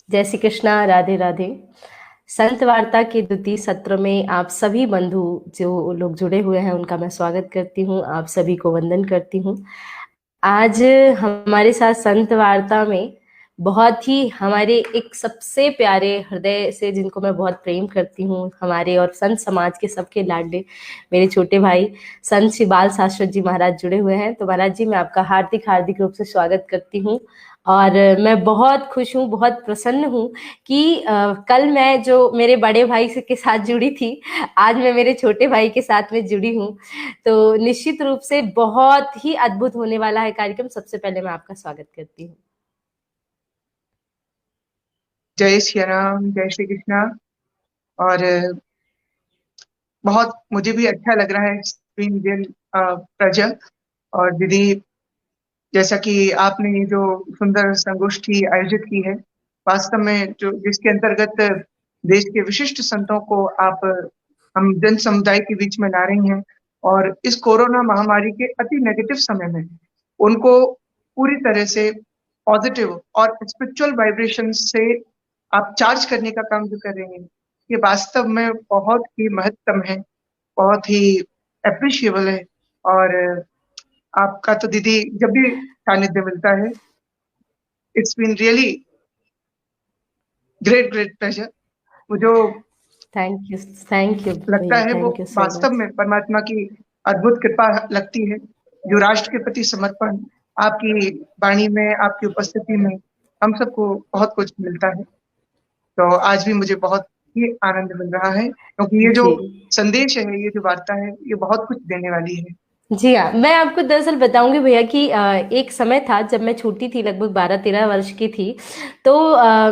जय श्री कृष्णा, राधे राधे। संत वार्ता के द्वितीय सत्र में आप सभी बंधु जो लोग जुड़े हुए हैं उनका मैं स्वागत करती हूँ, आप सभी को वंदन करती हूँ। आज हमारे साथ संत वार्ता में बहुत ही हमारे एक सबसे प्यारे हृदय से, जिनको मैं बहुत प्रेम करती हूँ, हमारे और संत समाज के सबके लाडले मेरे छोटे भाई संत श्री बाल शाश्वत जी महाराज जुड़े हुए हैं। तो महाराज जी, मैं आपका हार्दिक हार्दिक रूप से स्वागत करती हूँ और मैं बहुत खुश हूँ, बहुत प्रसन्न हूँ कि कल मैं जो मेरे बड़े भाई से के साथ जुड़ी थी, आज मैं मेरे छोटे भाई के साथ में जुड़ी हूँ। तो निश्चित रूप से बहुत ही अद्भुत होने वाला है कार्यक्रम। सबसे पहले मैं आपका स्वागत करती हूँ। जय श्री राम, जय श्री कृष्णा। और बहुत मुझे भी अच्छा लग रहा है स्क्रीन इंडियन प्रजा और दीदी, जैसा कि आपने ये जो सुंदर संगोष्ठी आयोजित की है, वास्तव में जो जिसके अंतर्गत देश के विशिष्ट संतों को आप हम जन समुदाय के बीच में ला रही हैं और इस कोरोना महामारी के अति नेगेटिव समय में उनको पूरी तरह से पॉजिटिव और स्पिरिचुअल वाइब्रेशन से आप चार्ज करने का काम जो कर रहे हैं, ये वास्तव में बहुत ही महत्तम है, बहुत ही अप्रिशिएबल है। और आपका तो दीदी जब भी सानिध्य मिलता है, it's been really great great pleasure. मुझे थैंक यू, थैंक यू लगता भैया, है वो थैंक यू सो वास्तव मच। में परमात्मा की अद्भुत कृपा लगती है, जो राष्ट्र के प्रति समर्पण आपकी वाणी में, आपकी उपस्थिति में हम सबको बहुत कुछ मिलता है। तो आज भी मुझे बहुत ही आनंद मिल रहा है, क्योंकि ये जो जी संदेश है, ये जो वार्ता है, ये बहुत कुछ देने वाली है। जी हाँ, मैं आपको दरअसल बताऊंगी भैया कि एक समय था जब मैं छोटी थी, लगभग 12-13 वर्ष की थी। तो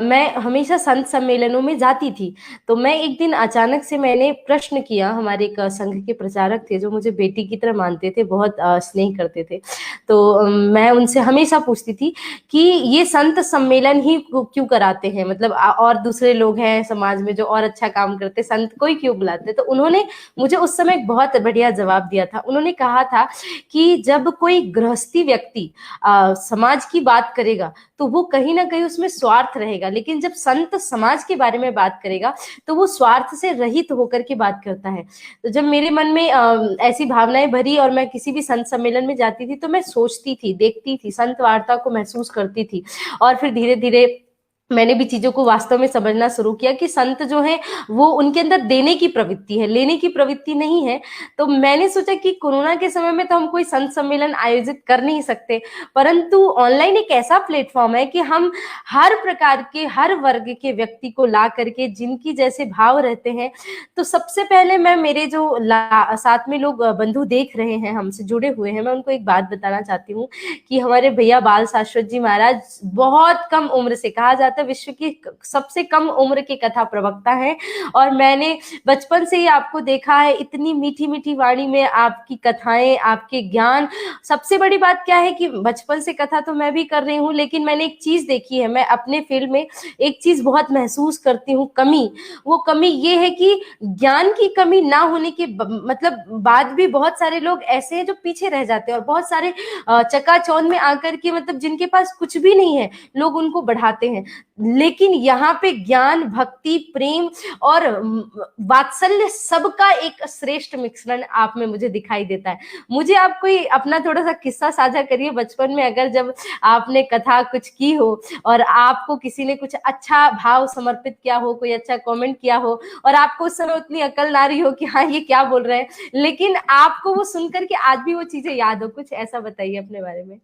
मैं हमेशा संत सम्मेलनों में जाती थी। तो मैं एक दिन अचानक से मैंने प्रश्न किया, हमारे एक संघ के प्रचारक थे जो मुझे बेटी की तरह मानते थे, बहुत स्नेह करते थे। तो मैं उनसे हमेशा पूछती थी कि ये संत सम्मेलन ही क्यों कराते हैं, मतलब और दूसरे लोग हैं समाज में जो और अच्छा काम करते, संत को ही क्यों बुलाते। तो उन्होंने मुझे उस समय एक बहुत बढ़िया जवाब दिया था। उन्होंने कहा था कि जब कोई गृहस्थी व्यक्ति समाज की बात करेगा तो वो कहीं ना कहीं उसमें स्वार्थ रहेगा, लेकिन जब संत समाज के बारे में बात करेगा तो वो स्वार्थ से रहित होकर के बात करता है। तो जब मेरे मन में ऐसी भावनाएं भरी और मैं किसी भी संत सम्मेलन में जाती थी तो मैं सोचती थी, देखती थी, संत वार्ता को महसूस करती थी। और फिर धीरे धीरे मैंने भी चीजों को वास्तव में समझना शुरू किया कि संत जो है वो उनके अंदर देने की प्रवृत्ति है, लेने की प्रवृत्ति नहीं है। तो मैंने सोचा कि कोरोना के समय में तो हम कोई संत सम्मेलन आयोजित कर नहीं सकते, परंतु ऑनलाइन एक ऐसा प्लेटफॉर्म है कि हम हर प्रकार के, हर वर्ग के व्यक्ति को ला करके, जिनकी जैसे भाव रहते हैं। तो सबसे पहले मैं मेरे जो साथ में लोग बंधु देख रहे हैं, हमसे जुड़े हुए हैं, मैं उनको एक बात बताना चाहती हूँ कि हमारे भैया बाल शाश्वत जी महाराज बहुत कम उम्र से, कहा जाता है विश्व की सबसे कम उम्र के कथा प्रवक्ता है। और मैंने बचपन से ही आपको देखा है, इतनी मीठी मीठी वाणी में आपकी कथाएं, आपके ज्ञान। सबसे बड़ी बात क्या है कि बचपन से कथा तो मैं भी कर रही हूँ, लेकिन मैंने एक चीज देखी है, मैं अपने फील्ड में एक चीज बहुत महसूस करती हूँ, कमी। वो कमी ये है कि ज्ञान की कमी ना होने के मतलब बाद भी बहुत सारे लोग ऐसे हैं जो पीछे रह जाते हैं, और बहुत सारे चकाचौंध में आकर के, मतलब जिनके पास कुछ भी नहीं है, लोग उनको बढ़ाते हैं। लेकिन यहाँ पे ज्ञान, भक्ति, प्रेम और वात्सल्य सबका एक श्रेष्ठ मिश्रण आप में मुझे दिखाई देता है। मुझे आप कोई अपना थोड़ा सा किस्सा साझा करिए बचपन में, अगर जब आपने कथा कुछ की हो और आपको किसी ने कुछ अच्छा भाव समर्पित किया हो, कोई अच्छा कमेंट किया हो, और आपको उस समय उतनी अकल ना रही हो कि हाँ ये क्या बोल रहे हैं, लेकिन आपको वो सुनकर के आज भी वो चीजें याद हो। कुछ ऐसा बताइए अपने बारे में।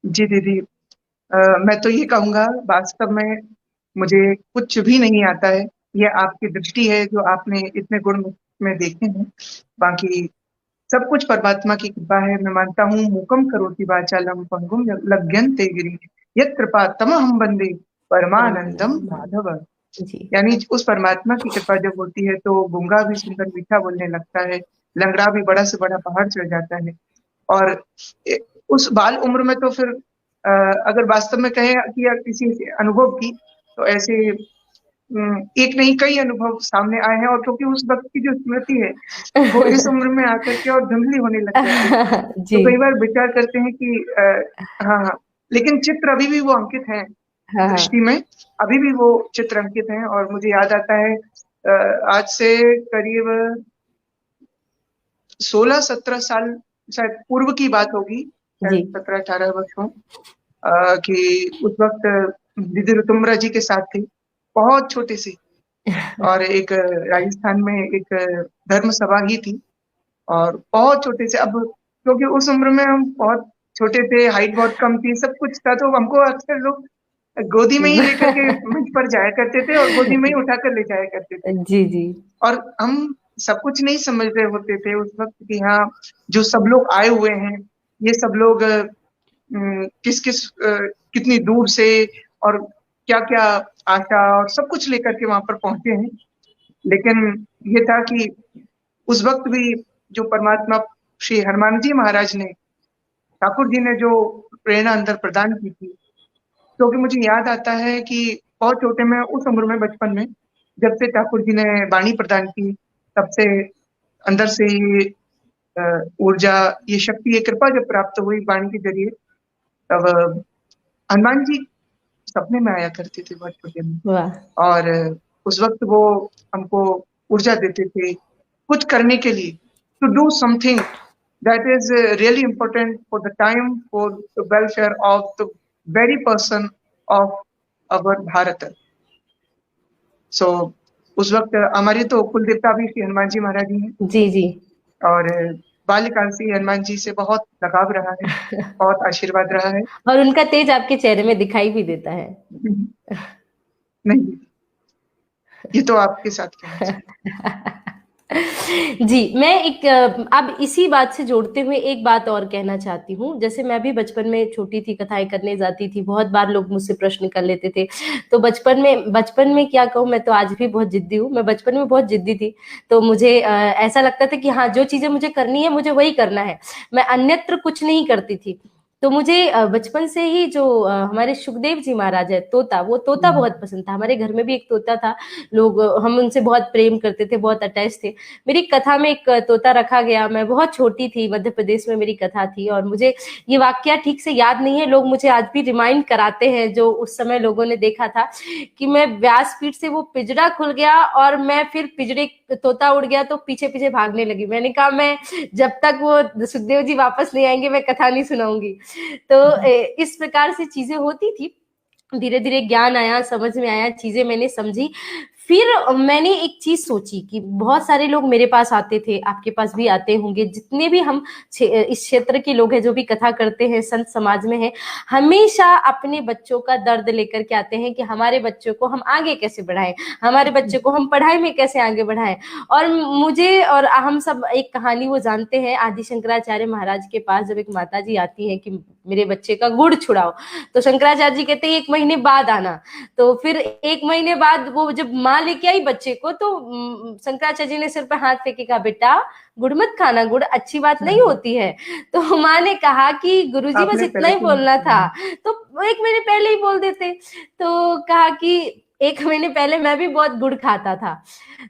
जी दीदी, मैं तो ये कहूंगा, वास्तव में मुझे कुछ भी नहीं आता है। ये आपकी दृष्टि है जो आपने इतने गुण में देखे हैं। बाकी सब कुछ परमात्मा की कृपा है। मैं मानता हूँ, मूकम करोति वाचालम पंगुम लंघयन्ते गिरि, यत् कृपा तमहम वंदे परमानंदम परमानंद माधव। जी। यानी उस परमात्मा की कृपा जब होती है तो गूंगा भी सुंदर मीठा बोलने लगता है, लंगड़ा भी बड़ा से बड़ा पहाड़ चढ़ जाता है। और उस बाल उम्र में तो फिर अगर वास्तव में कहें कि या किसी से अनुभव की, तो ऐसे एक नहीं कई अनुभव सामने आए हैं। और क्योंकि उस वक्त की जो स्मृति है, वो इस उम्र में आकर के और धुंधली होने लग जाती है। तो जी। कई बार विचार करते हैं कि हाँ हाँ, लेकिन चित्र अभी भी वो अंकित हैं हाँ दृष्टि हाँ में, अभी भी वो चित्र अंकित हैं। और मुझे याद आता है आज से करीब 16-17 साल शायद पूर्व की बात होगी, जी। शायद 17-18 वर्ष हो, कि उस वक्त दीदी ऋतुम्बरा जी के साथ थे, बहुत छोटे से। और एक राजस्थान में एक धर्म सभा ही थी, और बहुत छोटे से। अब क्योंकि उस उम्र में हम बहुत छोटे थे, हाइट बहुत कम थी, सब कुछ था, तो हमको अक्सर लोग गोदी में ही लेकर के मंच पर जाया करते थे और गोदी में ही उठाकर ले जाया करते थे। जी जी। और हम सब कुछ नहीं समझ रहे होते थे उस वक्त कि हाँ, जो सब लोग आए हुए हैं, ये सब लोग किस किस कितनी दूर से और क्या क्या आशा और सब कुछ लेकर के वहां पर पहुंचे हैं। लेकिन ये था कि उस वक्त भी जो परमात्मा श्री हनुमान जी महाराज ने, ठाकुर जी ने जो प्रेरणा अंदर प्रदान की थी, क्योंकि मुझे याद आता है कि बहुत छोटे में, उस उम्र में, बचपन में, जब से ठाकुर जी ने वाणी प्रदान की, तब से अंदर से ये ऊर्जा, ये शक्ति, ये कृपा जब प्राप्त हुई वाणी के जरिए, तब हनुमान जी सपने में आया करते थे बहुत छोटे में। वाह। और उस वक्त वो हमको ऊर्जा देते थे कुछ करने के लिए, to do something that is really important for the time, for the welfare of the very person of our Bharat. So उस वक्त हमारे तो कुल देवता भी श्री हनुमान जी महाराज ही हैं। जी जी। और बाल्यकाल से ही हनुमान जी से बहुत लगाव रहा है, बहुत आशीर्वाद रहा है। और उनका तेज आपके चेहरे में दिखाई भी देता है। नहीं, ये तो आपके साथ कहना चाहिए। जी, मैं एक अब इसी बात से जोड़ते हुए एक बात और कहना चाहती हूँ। जैसे मैं भी बचपन में छोटी थी, कथाएँ करने जाती थी, बहुत बार लोग मुझसे प्रश्न कर लेते थे। तो बचपन में क्या कहूँ, मैं तो आज भी बहुत ज़िद्दी हूँ, मैं बचपन में बहुत ज़िद्दी थी। तो मुझे ऐसा लगता था कि हाँ, जो चीज़ें मुझे करनी है, मुझे वही करना है। मैं अन्यत्र कुछ नहीं करती थी। तो मुझे बचपन से ही जो हमारे सुखदेव जी महाराज हैं, तोता, वो तोता बहुत पसंद था। हमारे घर में भी एक तोता था, लोग हम उनसे बहुत प्रेम करते थे, बहुत अटैच थे। मेरी कथा में एक तोता रखा गया, मैं बहुत छोटी थी, मध्य प्रदेश में मेरी कथा थी, और मुझे ये वाकया ठीक से याद नहीं है। लोग मुझे आज भी रिमाइंड कराते हैं, जो उस समय लोगों ने देखा था, कि मैं व्यासपीठ से, वो पिंजरा खुल गया और मैं फिर पिंजरे, तोता उड़ गया तो पीछे पीछे भागने लगी। मैंने कहा, मैं जब तक वो सुखदेव जी वापस नहीं आएंगे, मैं कथा नहीं सुनाऊंगी। तो इस प्रकार से चीजें होती थी। धीरे धीरे ज्ञान आया, समझ में आया, चीजें मैंने समझी। फिर मैंने एक चीज सोची कि बहुत सारे लोग मेरे पास आते थे, आपके पास भी आते होंगे, जितने भी हम इस क्षेत्र के लोग हैं जो भी कथा करते हैं, संत समाज में है, हमेशा अपने बच्चों का दर्द लेकर के आते हैं कि हमारे बच्चों को हम आगे कैसे बढ़ाएं, हमारे बच्चों को हम पढ़ाई में कैसे आगे बढ़ाएं। और मुझे, और हम सब एक कहानी वो जानते हैं, आदि शंकराचार्य महाराज के पास जब एक माता जी आती है कि मेरे बच्चे का गुड़ छुड़ाओ, तो शंकराचार्य जी कहते हैं 1 महीने बाद आना। तो फिर 1 महीने बाद वो जब माँ लेके आई बच्चे को, तो शंकराचार्य जी ने सिर पर हाथ फेंके, कहा, बेटा गुड़ मत खाना, गुड़ अच्छी बात नहीं होती है। तो माँ ने कहा कि गुरुजी बस आपने इतना पहले ही क्यों नहीं बोलना था। किया? तो 1 महीने पहले ही बोल देते। तो कहा कि 1 महीने पहले मैं भी बहुत गुड़ खाता था,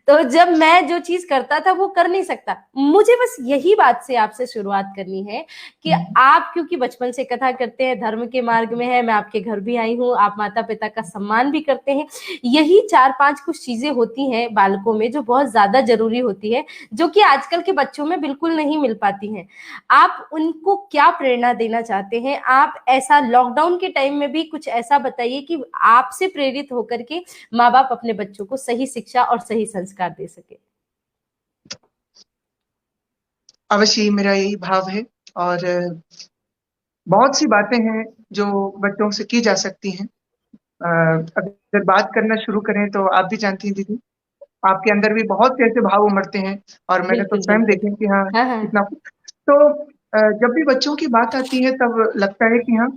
तो जब मैं जो चीज करता था वो कर नहीं सकता। मुझे बस यही बात से आपसे शुरुआत करनी है कि आप क्योंकि बचपन से कथा करते हैं, धर्म के मार्ग में है, मैं आपके घर भी आई हूँ, आप माता पिता का सम्मान भी करते हैं, यही 4-5 कुछ चीजें होती हैं बालकों में जो बहुत ज्यादा जरूरी होती है, जो कि आजकल के बच्चों में बिल्कुल नहीं मिल पाती हैं। आप उनको क्या प्रेरणा देना चाहते हैं? आप ऐसा लॉकडाउन के टाइम में भी कुछ ऐसा बताइए कि आपसे प्रेरित होकर के माँ बाप अपने बच्चों को सही शिक्षा और सही संस्कार दे सके। अवश्य ही मेरा यही भाव है। और बहुत सी बातें हैं जो बच्चों से की जा सकती हैं। अगर बात करना शुरू करें तो आप भी जानती हैं दीदी, आपके अंदर भी बहुत से ऐसे भाव उमड़ते हैं, और मैंने तो बिल्कुल स्वयं बिल्कुल। देखे हैं कि हाँ, हाँ हाँ। कितना कुछ। तो जब भी बच्चों की बात आती है, तब लगता है कि हाँ,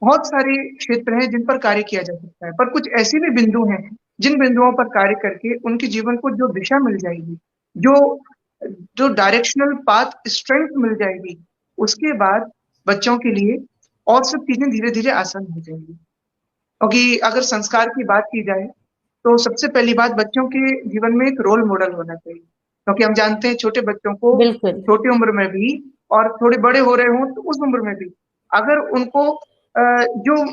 बहुत सारे क्षेत्र हैं जिन पर कार्य किया जा सकता है, पर कुछ ऐसे भी बिंदु हैं जिन बिंदुओं पर कार्य करके उनके जीवन को जो दिशा मिल जाएगी, जो जो डायरेक्शनल पाथ स्ट्रेंथ मिल जाएगी, उसके बाद बच्चों के लिए और सब चीजें धीरे धीरे आसान हो जाएंगी। क्योंकि अगर संस्कार की बात की जाए, तो सबसे पहली बात, बच्चों के जीवन में एक रोल मॉडल होना चाहिए। क्योंकि हम जानते हैं छोटे बच्चों को, बिल्कुल। छोटी उम्र में भी और थोड़े बड़े हो रहे हों तो उस उम्र में भी, अगर उनको जो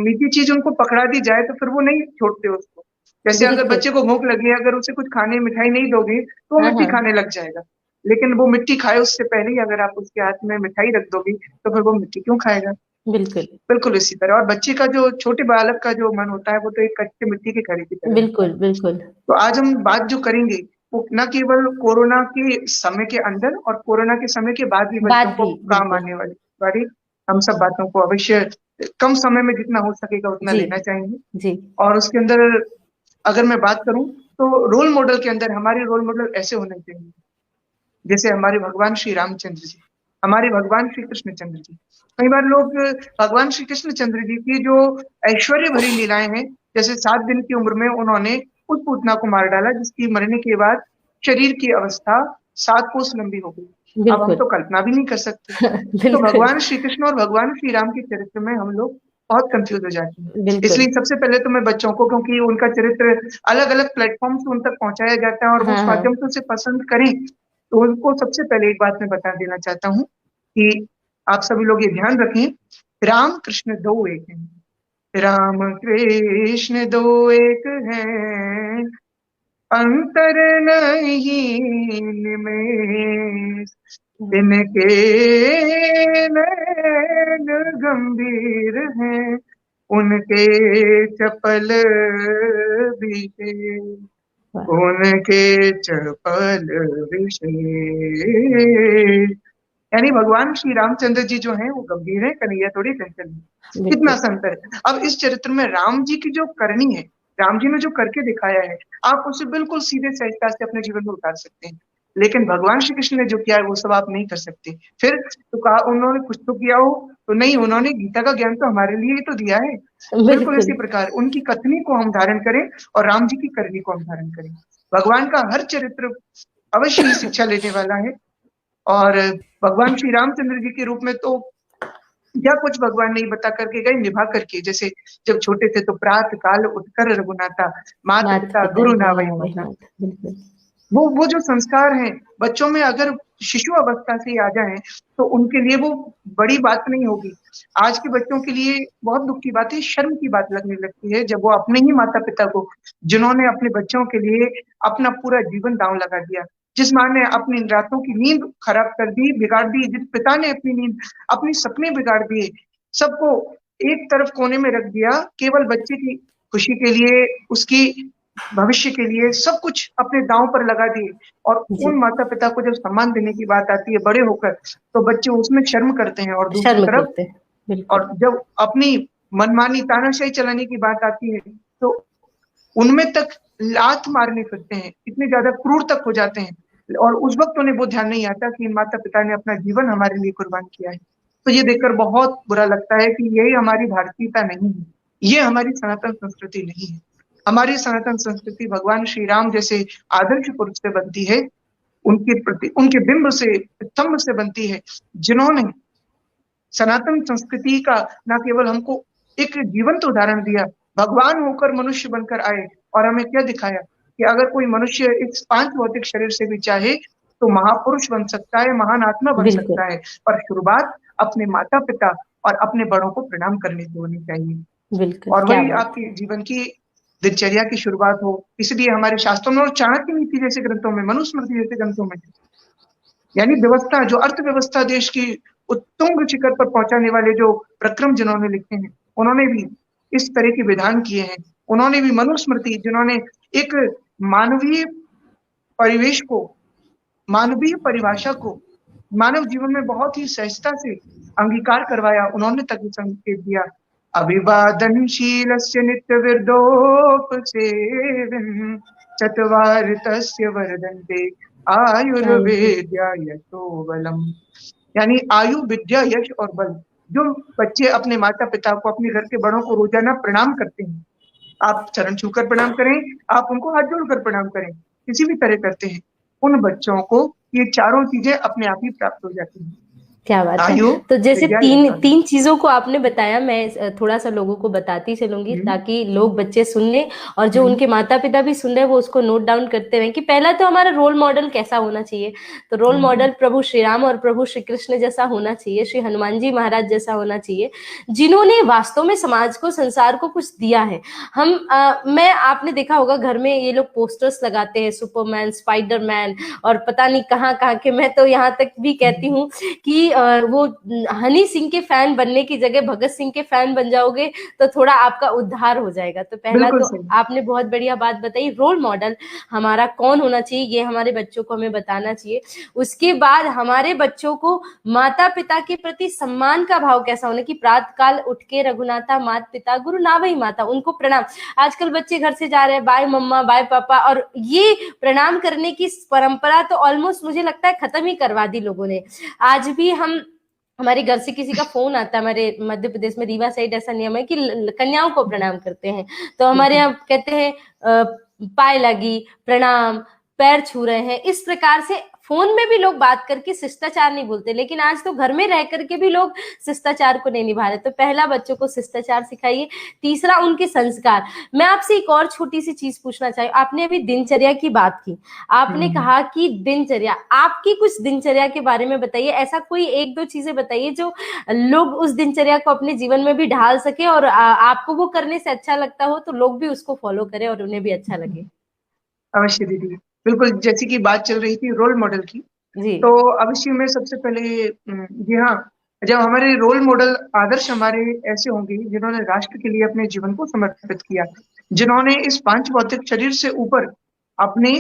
मीठी चीज उनको पकड़ा दी जाए तो फिर वो नहीं छोड़ते उसको। जैसे अगर बिल्कुल। बच्चे को भूख लगी है, अगर उसे कुछ खाने मिठाई नहीं दोगे तो वो हाँ, मिट्टी हाँ। खाने लग जाएगा। लेकिन वो मिट्टी खाए उससे पहले ही अगर आप उसके हाथ में मिठाई रख दोगी तो फिर वो मिट्टी क्यों खाएगा। बिल्कुल, बिल्कुल इसी तरह, और बच्चे का जो छोटे बालक का जो मन होता है वो तो एक कच्चे मिट्टी के घड़े की तरह होता है। बिल्कुल, बिल्कुल। तो आज हम बात जो करेंगे वो न केवल कोरोना के समय के अंदर और कोरोना के समय के बाद भी बात बच्चों को भी, काम बिल्कुल। आने वाली वाली हम सब बातों को अवश्य कम समय में जितना हो सकेगा उतना जी, लेना चाहेंगे। जी। और उसके अंदर अगर मैं बात करूं तो रोल मॉडल के अंदर हमारे रोल मॉडल ऐसे होने चाहिए जैसे हमारे भगवान श्री रामचंद्र जी, हमारे भगवान श्री कृष्ण चंद्र जी। कई बार लोग भगवान श्री कृष्ण चंद्र जी की जो ऐश्वर्य भरी लीलाएं हैं, जैसे 7 दिन की उम्र में उन्होंने उस पूतना को मार डाला जिसकी मरने के बाद शरीर की अवस्था 7 कोस लंबी हो गई। अब हम बिल्कुल। तो कल्पना भी नहीं कर सकते। तो बिल्कुल, भगवान श्री कृष्ण और भगवान श्री राम के चरित्र में हम लोग बहुत कंफ्यूज हो जाते हैं। बिल्कुल। इसलिए सबसे पहले तो मैं बच्चों को, क्योंकि उनका चरित्र अलग अलग प्लेटफॉर्म से उन तक पहुंचाया जाता है और वो उस हाँ, माध्यम हाँ। से उसे पसंद करें, तो उनको सबसे पहले एक बात मैं बता देना चाहता हूँ कि आप सभी लोग ये ध्यान रखें, राम कृष्ण दो एक हैं। राम कृष्ण दो एक हैं, अंतर नहीं इनमें, इनके नैन गंभीर हैं, उनके चपल विषय, वाह! उनके चपल विषय। यानी भगवान श्री रामचंद्र जी जो हैं वो गंभीर है, कन्हैया थोड़ी चंचल है। कितना बिल्कुल, सा अंतर है। अब इस चरित्र में राम जी की जो करनी है, राम जी ने जो करके दिखाया है, आप उसे बिल्कुल सीधे सहजता से अपने जीवन में उतार सकते हैं। लेकिन भगवान श्री कृष्ण ने जो किया है वो सब आप नहीं कर सकते। फिर तो कहा उन्होंने कुछ तो किया हो, तो नहीं, उन्होंने गीता का ज्ञान तो हमारे लिए ही तो दिया है। बिल्कुल इसी बिल्कुल। प्रकार उनकी कथनी को हम धारण करें और राम जी की करनी को हम धारण करें। भगवान का हर चरित्र अवश्य ही शिक्षा लेने वाला है। और भगवान श्री रामचंद्र जी के रूप में तो क्या कुछ भगवान नहीं बता करके गए, निभा करके। जैसे जब छोटे थे तो प्रातः काल उठकर रघुनाथा, माता पिता माता-पिता गुरु ना गुरु वही ना वही होता। माता। बिल्कुल, वो जो संस्कार हैं बच्चों में अगर शिशु अवस्था से ही आ जाएं तो उनके लिए वो बड़ी बात नहीं होगी। आज के बच्चों के लिए बहुत दुख की बात है, शर्म की बात लगने लगती है जब वो अपने ही माता पिता को, जिन्होंने अपने बच्चों के लिए अपना पूरा जीवन दांव लगा दिया, जिस माँ ने अपनी रातों की नींद खराब कर दी, बिगाड़ दी, जिस पिता ने अपनी नींद, अपने सपने बिगाड़ दिए, सबको एक तरफ कोने में रख दिया, केवल बच्चे की खुशी के लिए, उसकी भविष्य के लिए सब कुछ अपने दांव पर लगा दिए। और जी। उन माता पिता को जब सम्मान देने की बात आती है बड़े होकर, तो बच्चे उसमें शर्म करते हैं। और दूसरी शर्म तरफ, करते हैं। बिल्कुल, और जब अपनी मनमानी तानाशाही चलाने की बात आती है तो उनमें तक लात मारने फिरते हैं, इतने ज्यादा क्रूर तक हो जाते हैं। और उस वक्त उन्हें वो ध्यान नहीं आता कि इन माता पिता ने अपना जीवन हमारे लिए कुर्बान किया है। तो ये देखकर बहुत बुरा लगता है कि यही हमारी भारतीयता नहीं है, ये हमारी सनातन संस्कृति नहीं है। हमारी सनातन संस्कृति भगवान श्री राम जैसे आदर्श पुरुष से बनती है, उनके प्रति, उनके बिंब से, स्तंभ से बनती है, जिन्होंने सनातन संस्कृति का न केवल हमको एक जीवंत उदाहरण दिया, भगवान होकर मनुष्य बनकर आए और हमें क्या दिखाया कि अगर कोई मनुष्य इस 5 भौतिक शरीर से भी चाहे तो महापुरुष बन सकता है, महान आत्मा बन बिल्कुल, सकता है। पर शुरुआत अपने माता पिता और अपने बड़ों को प्रणाम करने से होनी चाहिए। बिल्कुल, और क्या वही बात है! आपके जीवन की दिनचर्या की शुरुआत हो। इसलिए हमारे शास्त्रों में और चाणक्य नीति जैसे ग्रंथों में, मनुस्मृति जैसे ग्रंथों में, यानी व्यवस्था, जो अर्थव्यवस्था देश की उत्तुंग शिखर पर पहुंचाने वाले जो प्रक्रम जिन्होंने लिखे हैं, उन्होंने भी इस तरह के विधान किए हैं। उन्होंने भी मनुस्मृति, जिन्होंने एक मानवीय परिवेश को, मानवीय परिभाषा को मानव जीवन में बहुत ही सहजता से अंगीकार करवाया, उन्होंने तक संकेत दिया। अभिवादनशीलस्य नित्य विरदोपसेविन् चत्वारतस्य वर्धन्ते आयुर्वेद। आयुर्वेद्या यशो बलम्। यानी आयु, विद्या, यश और बल। जो बच्चे अपने माता पिता को, अपने घर के बड़ों को रोजाना प्रणाम करते हैं, आप चरण छूकर प्रणाम करें, आप उनको हाथ जोड़कर प्रणाम करें, किसी भी तरह करते हैं, उन बच्चों को ये चारों चीजें अपने आप ही प्राप्त हो जाती हैं। क्या बात है। आयु, तो जैसे विद्या, तीन यशोदा। तीन चीजों को आपने बताया, मैं थोड़ा सा लोगों को बताती चलूंगी हम्म, ताकि लोग बच्चे सुन लें और जो हम्म, उनके माता पिता भी सुन रहे हैं वो उसको नोट डाउन करते रहें कि पहला तो हमारा रोल मॉडल कैसा होना चाहिए। तो रोल हम्म, मॉडल प्रभु श्री राम और प्रभु श्री कृष्ण जैसा होना चाहिए, श्री हनुमान जी महाराज जैसा होना चाहिए, जिन्होंने वास्तव में समाज को, संसार को कुछ दिया है। मैं, आपने देखा होगा घर में ये लोग पोस्टर्स लगाते हैं, सुपरमैन, स्पाइडरमैन और पता नहीं कहाँ कहाँ के। मैं तो यहाँ तक भी कहती हम्म, हूँ कि वो हनी सिंह के फैन बनने की जगह भगत सिंह के फैन बन जाओगे तो थोड़ा आपका उद्धार हो जाएगा। तो पहला बिल्कुल तो सही। आपने बहुत बढ़िया बात बताई, रोल मॉडल हमारा कौन होना चाहिए ये हमारे बच्चों को हमें बताना चाहिए। उसके बाद हमारे बच्चों को माता पिता के प्रति सम्मान का भाव कैसा होना, कि प्रातः काल उठ के रघुनाथा मात पिता गुरु नावई माता, उनको प्रणाम। आजकल बच्चे घर से जा रहे हैं, बाय मम्मा बाय पापा, और ये प्रणाम करने की परंपरा तो ऑलमोस्ट मुझे लगता है खत्म ही करवा दी लोगों ने। आज भी हम, हमारे घर से किसी का फोन आता है, हमारे मध्य प्रदेश में रीवा साइड ऐसा नियम है कि कन्याओं को प्रणाम करते हैं। तो हमारे बिल्कुल। यहाँ कहते हैं पाए लगी, प्रणाम, पैर छू रहे हैं, इस प्रकार से। फोन में भी लोग बात करके शिष्टाचार नहीं बोलते, लेकिन आज तो घर में रह करके भी लोग शिष्टाचार को नहीं निभा रहे। तो पहला बच्चों को शिष्टाचार सिखाइए। तीसरा उनके संस्कार। मैं आपसे एक और छोटी सी चीज पूछना चाहिए, आपने अभी दिनचर्या की बात की, आपने हम्म, कहा कि दिनचर्या, आपकी कुछ दिनचर्या के बारे में बताइए। ऐसा कोई एक दो चीजें बताइए जो लोग उस दिनचर्या को अपने जीवन में भी ढाल सके और आपको वो करने से अच्छा लगता हो तो लोग भी उसको फॉलो करें और उन्हें भी अच्छा लगे। अवश्य दीदी। बिल्कुल, जैसे कि बात चल रही थी रोल मॉडल की, जी। तो अवश्य में सबसे पहले जी हाँ, जब हमारे रोल मॉडल आदर्श हमारे ऐसे होंगे जिन्होंने राष्ट्र के लिए अपने जीवन को समर्पित किया, जिन्होंने इस पांच भौतिक शरीर से ऊपर अपने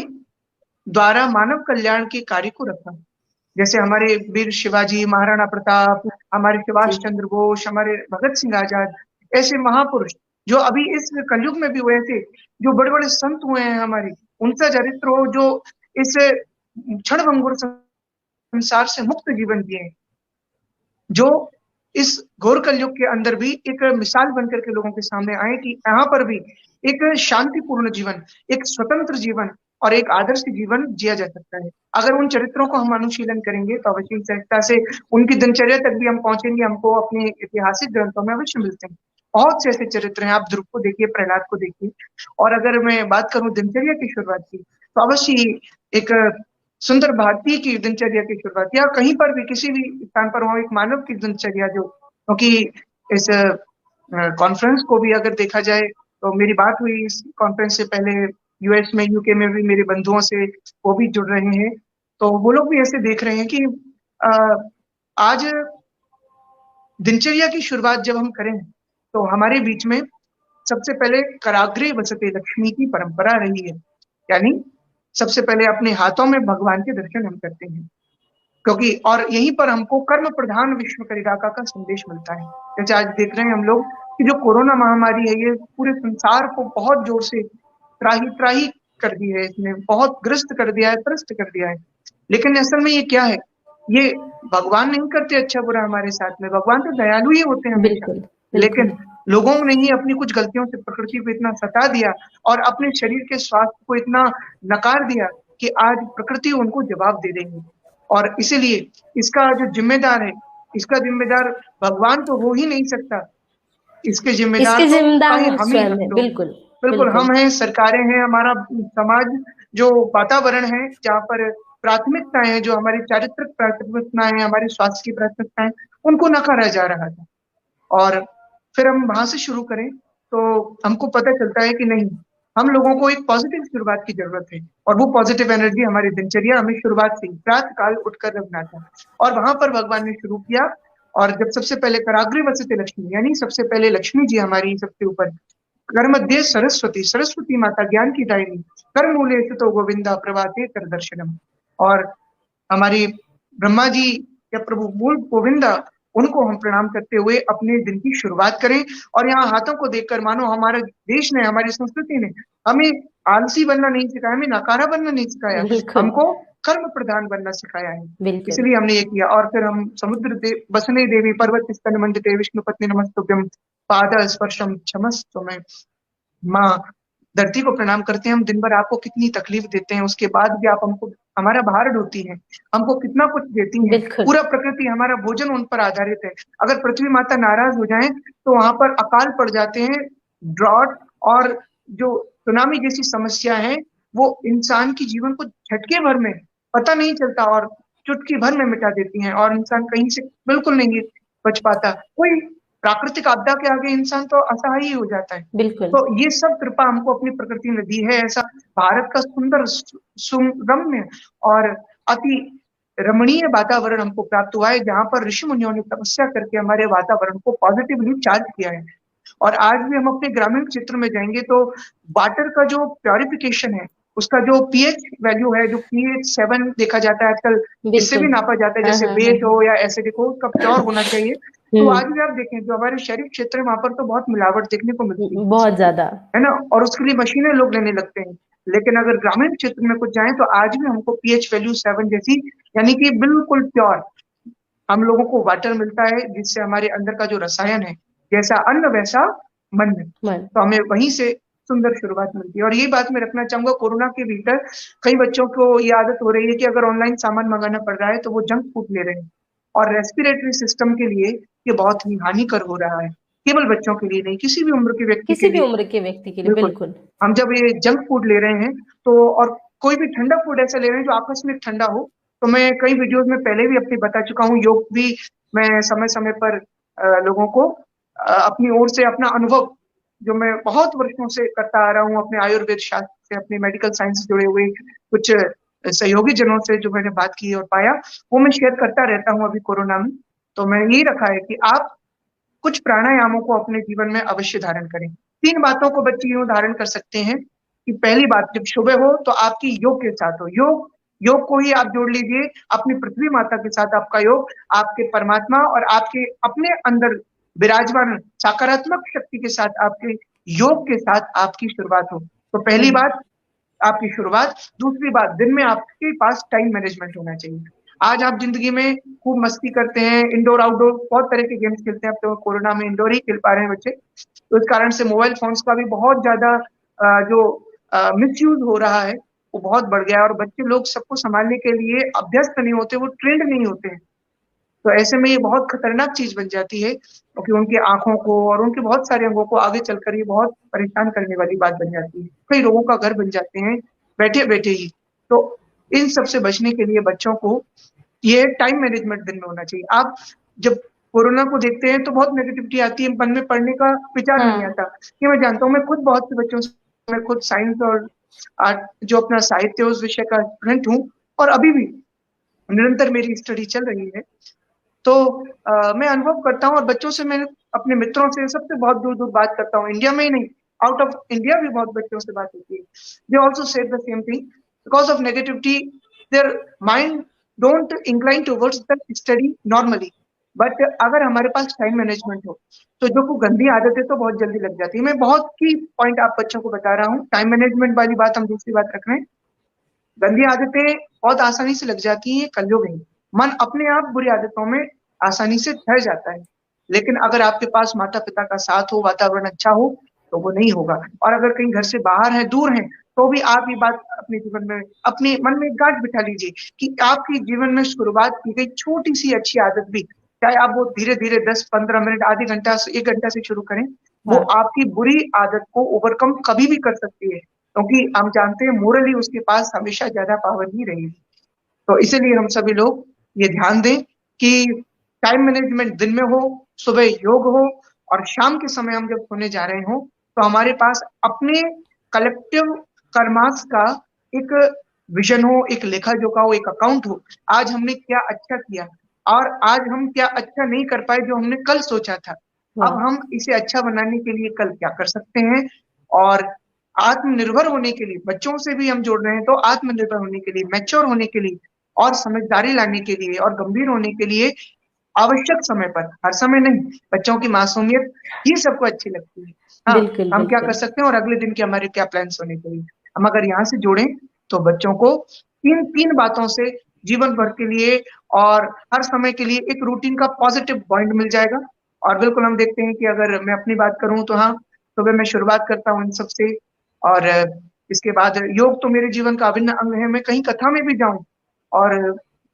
द्वारा मानव कल्याण के कार्य को रखा। जैसे हमारे वीर शिवाजी, महाराणा प्रताप, हमारे सुभाष जी। चंद्र बोस, हमारे भगत सिंह आजाद, ऐसे महापुरुष जो अभी इस कलयुग में भी हुए थे, जो बड़े बड़े संत हुए हैं हमारे, उनका चरित्र हो जो इस क्षणभंगुर संसार से मुक्त जीवन जिए, जो इस घोर कलयुग के अंदर भी एक मिसाल बनकर के लोगों के सामने आए कि यहाँ पर भी एक शांतिपूर्ण जीवन, एक स्वतंत्र जीवन और एक आदर्श जीवन जिया जा सकता है। अगर उन चरित्रों को हम अनुशीलन करेंगे तो अवश्य सहजता से उनकी दिनचर्या तक भी हम पहुंचेंगे, हमको अपने ऐतिहासिक ग्रंथों में अवश्य मिलते हैं। बहुत से ऐसे चरित्र हैं, आप ध्रुव को देखिए, प्रहलाद को देखिए। और अगर मैं बात करूं दिनचर्या की शुरुआत की, तो अवश्य ही एक सुंदर भारतीय की दिनचर्या की शुरुआत, या कहीं पर भी किसी भी स्थान पर हो, एक मानव की दिनचर्या जो, क्योंकि इस कॉन्फ्रेंस को भी अगर देखा जाए तो मेरी बात हुई इस कॉन्फ्रेंस से पहले यूएस में, यूके में भी मेरे बंधुओं से, वो भी जुड़ रहे हैं। तो वो लोग भी ऐसे देख रहे हैं कि आज दिनचर्या की शुरुआत जब हम करें तो हमारे बीच में सबसे पहले कराग्रे वसते लक्ष्मी की परंपरा रही है। यानी सबसे पहले अपने हाथों में भगवान के दर्शन हम करते हैं, क्योंकि और यहीं पर हमको कर्म प्रधान विश्व करिराका का संदेश मिलता है। जैसे आज देख रहे हैं हम लोग कि जो कोरोना महामारी है, ये पूरे संसार को बहुत जोर से त्राही त्राही कर दी है, इसने बहुत ग्रस्त कर दिया है, त्रस्त कर दिया है। लेकिन असल में ये क्या है, ये भगवान नहीं करते अच्छा बुरा हमारे साथ में, भगवान तो दयालु ही होते हैं हमेशा। बिल्कुल। बिल्कुल। लेकिन लोगों ने ही अपनी कुछ गलतियों से प्रकृति को इतना सता दिया और अपने शरीर के स्वास्थ्य को इतना नकार दिया कि आज प्रकृति उनको जवाब दे रही है। और इसीलिए इसका जो जिम्मेदार है, इसका जिम्मेदार भगवान तो हो ही नहीं सकता, इसके जिम्मेदार इसके तो जिम्मेदार कहीं हम हम ही स्वयं हम हैं। लोग हैं। बिल्कुल। बिल्कुल बिल्कुल। हम हैं, सरकारें हैं, हमारा समाज, जो वातावरण है जहाँ पर प्राथमिकताएं हैं, जो हमारी चारित्रिक प्राथमिकताएं हैं, हमारे स्वास्थ्य की प्राथमिकताएं, उनको नकारा जा रहा था। और फिर हम वहां से शुरू करें तो हमको पता चलता है कि नहीं, हम लोगों को एक पॉजिटिव शुरुआत की जरूरत है। और वो पॉजिटिव एनर्जी हमारी दिनचर्या हमें शुरुआत से प्रातः काल उठकर रखना था। और वहां पर भगवान ने शुरू किया। और जब सबसे पहले कराग्रे वसते लक्ष्मी, यानी सबसे पहले लक्ष्मी जी हमारी सबसे ऊपर, कर मध्य सरस्वती, सरस्वती माता ज्ञान की दायिनी, कर मूले स्थितो गोविंदा प्रभाते कर दर्शनम। और हमारी ब्रह्मा जी या प्रभु मूल गोविंदा, उनको हम प्रणाम करते हुए अपने दिन की शुरुआत करें। और यहाँ हाथों को देखकर मानो हमारे देश ने, हमारी संस्कृति ने हमें आलसी बनना नहीं सिखाया, हमें नकारा बनना नहीं सिखाया, बिल्कुल। हमको कर्म प्रधान बनना सिखाया है। बिल्कुल। इसलिए हमने ये किया। और फिर हम समुद्र बसने देवी पर्वत स्तन मंडिते विष्णु पत्नी नमस्तुभ्यम पाद स्पर्शम क्षमस्व में माँ, धरती को प्रणाम करते हैं, हम दिन भर आपको कितनी तकलीफ देते हैं, उसके बाद भी आप हमको हमारा भार ढोती हैं, हमको कितना कुछ देती हैं। बिल्कुल, पूरा प्रकृति, हमारा भोजन उन पर आधारित है। अगर पृथ्वी माता नाराज हो जाएं तो वहां पर अकाल पड़ जाते हैं, ड्रॉट और जो सुनामी जैसी समस्या है, वो इंसान की जीवन को झटके भर में पता नहीं चलता और चुटकी भर में मिटा देती हैं, और इंसान कहीं से बिल्कुल नहीं बच पाता। कोई प्राकृतिक आपदा के आगे इंसान तो असहाय ही हो जाता है। बिल्कुल। तो ये सब कृपा हमको अपनी प्रकृति ने दी है। ऐसा भारत का सुंदर सुरम्य और अति रमणीय वातावरण हमको प्राप्त हुआ है, जहाँ पर ऋषि मुनियों ने तपस्या करके हमारे वातावरण को पॉजिटिवली चार्ज किया है। और आज भी हम अपने ग्रामीण क्षेत्र में जाएंगे तो वाटर का जो प्योरिफिकेशन है, उसका जो पीएच वैल्यू है, जो pH 7 देखा जाता है आजकल, इससे भी बिल्कुल। नापा जाता है, हाँ, जैसे हाँ, हाँ, बेस हाँ। हो या एसिडिक हो, उसका प्योर होना चाहिए। तो हुँ, आज भी आप देखें, जो हमारे शहरी क्षेत्र है वहां पर तो बहुत मिलावट देखने को मिलती बहुत ज़्यादा। है ना, और उसके लिए मशीनें लोग लेने लगते हैं। लेकिन अगर ग्रामीण क्षेत्र में कुछ जाएं तो आज भी हमको pH वैल्यू 7 जैसी, यानी कि बिल्कुल प्योर हम लोगों को वाटर मिलता है, जिससे हमारे अंदर का जो रसायन है, जैसा अन्न वैसा मन। मन। तो हमें वहीं से सुंदर शुरुआत मिलती है। और ये बात मैं रखना चाहूंगा, कोरोना के भीतर कई बच्चों को ये आदत हो रही है कि अगर ऑनलाइन सामान मंगाना पड़ रहा है तो वो जंक फूड ले रहे हैं, और रेस्पिरेटरी सिस्टम के लिए ये बहुत ही हानिकर हो रहा है। केवल बच्चों के लिए नहीं, किसी भी उम्र के व्यक्ति के किसी भी लिए। उम्र के व्यक्ति के लिए, बिल्कुल। बिल्कुल। हम जब ये जंक फूड ले रहे हैं तो, और कोई भी ठंडा फूड ऐसा ले रहे हैं जो आपस में ठंडा हो, तो मैं कई वीडियोस में पहले भी अपनी बता चुका हूँ, योग भी मैं समय समय पर लोगों को अपनी ओर से अपना अनुभव, जो मैं बहुत वर्षों से करता आ रहा हूँ, अपने आयुर्वेद शास्त्र से, अपने मेडिकल साइंस से जुड़े हुए कुछ सहयोगी जनों से जो मैंने बात की और पाया, वो मैं शेयर करता रहता हूँ अभी कोरोना में। तो मैं यही रखा है कि आप कुछ प्राणायामों को अपने जीवन में अवश्य धारण करें। 3 बातों को बच्चे यूँ धारण कर सकते हैं कि पहली बात, जब सुबह हो तो आपकी योग के साथ हो। योग योग को ही आप जोड़ लीजिए अपनी पृथ्वी माता के साथ, आपका योग आपके परमात्मा और आपके अपने अंदर विराजमान सकारात्मक शक्ति के साथ, आपके योग के साथ आपकी शुरुआत हो। तो पहली हुँ, बात आपकी शुरुआत। दूसरी बात, दिन में आपके पास टाइम मैनेजमेंट होना चाहिए। आज आप जिंदगी में खूब मस्ती करते हैं, इंडोर आउटडोर बहुत तरह के गेम्स खेलते हैं। अब तो कोरोना में इंडोर ही खेल पा रहे हैं बच्चे, तो इस कारण से मोबाइल फोन्स का भी बहुत ज्यादा जो मिसयूज हो रहा है वो बहुत बढ़ गया है, और बच्चे लोग सबको संभालने के लिए अभ्यस्त नहीं होते, वो ट्रेंड नहीं होते हैं। तो ऐसे में ये बहुत खतरनाक चीज बन जाती है, क्योंकि उनकी आंखों को और उनके बहुत सारे अंगों को आगे चलकर ये बहुत परेशान करने वाली बात बन जाती है। कई लोगों का घर बन जाते हैं बैठे बैठे ही। तो इन सब से बचने के लिए बच्चों को ये टाइम मैनेजमेंट दिन में होना चाहिए। आप जब कोरोना को देखते हैं तो बहुत नेगेटिविटी आती है, मन में पढ़ने का विचार नहीं हाँ। आता। ये मैं जानता हूँ, मैं खुद बहुत से बच्चों से, मैं खुद साइंस और आर्ट जो अपना साहित्य उस विषय का स्टूडेंट हूँ, और अभी भी निरंतर मेरी स्टडी चल रही है। तो मैं अनुभव करता हूँ, और बच्चों से, मैं अपने मित्रों से सबसे बहुत दूर दूर बात करता हूँ, इंडिया में ही नहीं, आउट ऑफ इंडिया भी बहुत बच्चों से बात होती है। They also said the same thing, because of negativity their mind don't incline towards the study normally. But अगर हमारे पास टाइम मैनेजमेंट हो तो जो को गंदी आदत है तो बहुत जल्दी लग जाती है। मैं बहुत की पॉइंट आप बच्चों को बता रहा हूँ, टाइम मैनेजमेंट वाली बात हम दूसरी बात रख रहे हैं। गंदी आदतें बहुत आसानी से लग जाती हैं, कलयुग है। मन अपने आप बुरी आदतों में आसानी से ढह जाता है। लेकिन अगर आपके पास माता पिता का साथ हो, वातावरण अच्छा हो, तो वो नहीं होगा। और अगर कहीं घर से बाहर है, दूर है, तो भी आप ये बात अपने जीवन में, अपने मन में एक गांठ बिठा लीजिए कि आपके जीवन में शुरुआत की गई छोटी सी अच्छी आदत भी, चाहे आप वो धीरे धीरे 10-15 मिनट, आधे घंटा से 1 घंटा से शुरू करें, वो हाँ, आपकी बुरी आदत को ओवरकम कभी भी कर सकती है, क्योंकि हम जानते हैं मोरली उसके पास हमेशा ज्यादा पावर ही रहेगी। तो इसीलिए हम सभी लोग ये ध्यान दें कि टाइम मैनेजमेंट दिन में हो, सुबह योग हो, और शाम के समय हम जब सोने जा रहे हो तो हमारे पास अपने कलेक्टिव कर्मास का एक विजन हो, एक लेखा जोखा हो, एक अकाउंट हो। आज हमने क्या अच्छा किया, और आज हम क्या अच्छा नहीं कर पाए जो हमने कल सोचा था। अब वाह! हम इसे अच्छा बनाने के लिए कल क्या कर सकते हैं, और आत्मनिर्भर होने के लिए बच्चों से भी हम जोड़ रहे हैं, तो आत्मनिर्भर होने के लिए, मैच्योर होने के लिए, और समझदारी लाने के लिए, और गंभीर होने के लिए आवश्यक समय पर, हर समय नहीं, बच्चों की मासूमियत ये सबको अच्छी लगती है। हाँ, बिल्कुल, हम क्या कर बिल्कुल। सकते हैं और अगले दिन के हमारे क्या प्लान्स होने चाहिए, हम अगर यहाँ से जोड़ें तो बच्चों को तीन तीन बातों से जीवन भर के लिए और हर समय के लिए एक रूटीन का पॉजिटिव पॉइंट मिल जाएगा। और बिल्कुल हम देखते हैं कि अगर मैं अपनी बात करूं तो हाँ, सुबह मैं शुरुआत करता हूँ इन सबसे, और इसके बाद योग तो मेरे जीवन का अभिन्न अंग है। मैं कहीं कथा में भी जाऊँ और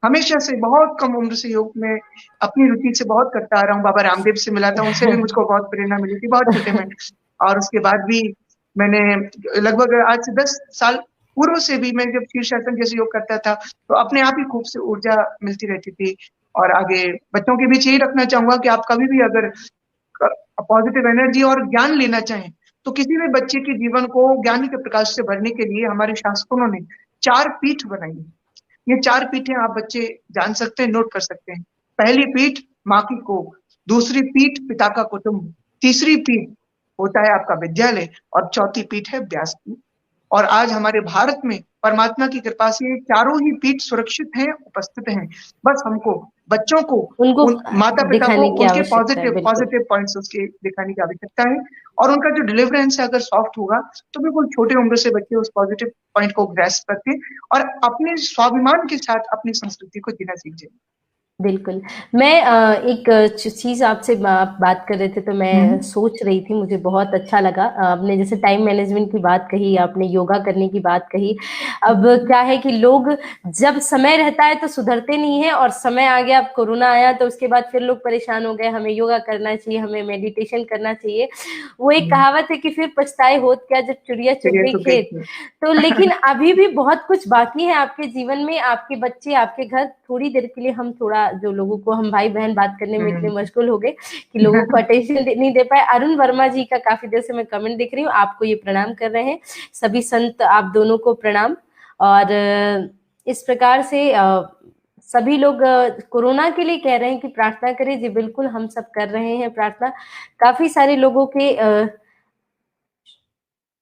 हमेशा से बहुत कम उम्र से योग में अपनी रुचि से बहुत करता आ रहा हूँ। बाबा रामदेव से मिला था, उनसे भी मुझको बहुत प्रेरणा मिली थी, बहुत छोटे में। और उसके बाद भी मैंने लगभग आज से 10 साल पूर्व से भी मैं जब शीर्षासन जैसे योग करता था, तो अपने आप ही खूब से ऊर्जा मिलती रहती थी। और आगे बच्चों के बीच यही रखना चाहूँगा कि आप कभी भी अगर पॉजिटिव एनर्जी और ज्ञान लेना चाहें, तो किसी भी बच्चे के जीवन को ज्ञान के प्रकाश से भरने के लिए हमारे शास्त्रों ने 4 पीठ बनाई है। ये 4 पीठें आप बच्चे जान सकते हैं, नोट कर सकते हैं। पहली पीठ माँ की कोख, दूसरी पीठ पिता का कुटुंब, तीसरी पीठ होता है आपका विद्यालय और चौथी पीठ है व्यास पीठ। और आज हमारे भारत में परमात्मा की कृपा से ये चारों ही पीठ सुरक्षित हैं, उपस्थित हैं। बस हमको बच्चों को उनको उन माता-पिता को दिखाने की उनके आवश्यकता है, पॉजिटिव बिल्कुल। पॉजिटिव पॉइंट्स उसके दिखाने की आवश्यकता है। और उनका जो डिलीवरेंस है अगर सॉफ्ट होगा, तो बिल्कुल छोटे उम्र से बच्चे उस पॉजिटिव पॉइंट को ग्रैस्प करके और अपने स्वाभिमान के साथ अपनी संस्कृति को जीना सीख जाएँ। बिल्कुल। मैं एक चीज़ आपसे आप बात कर रहे थे तो मैं हुँ, सोच रही थी, मुझे बहुत अच्छा लगा। आपने जैसे टाइम मैनेजमेंट की बात कही, आपने योगा करने की बात कही। अब क्या है कि लोग जब समय रहता है तो सुधरते नहीं हैं और समय आ गया, अब कोरोना आया तो उसके बाद फिर लोग परेशान हो गए, हमें योगा करना चाहिए, हमें मेडिटेशन करना चाहिए। वो एक हुँ। कहावत है कि फिर पछताए होत क्या जब चिड़िया चुग चलिए गई तो खेत। देखिए। तो लेकिन अभी भी बहुत कुछ बाकी है आपके जीवन में, आपके बच्चे, आपके घर। थोड़ी देर के लिए हम थोड़ा जो लोगों को हम भाई-बहन बात करने में इतने हुँ। मशगूल हो गए कि लोगों को अटेंशन नहीं दे पाए। अरुण वर्मा जी का काफ़ी देर से मैं कमेंट देख रही हूँ, आपको ये प्रणाम कर रहे हैं। सभी संत आप दोनों को प्रणाम। और इस प्रकार से सभी लोग कोरोना के लिए कह रहे हैं कि प्रार्थना करें। जी बिल्कुल, हम सब कर रहे हैं प्रार्थना। काफ़ी सारे लोगों के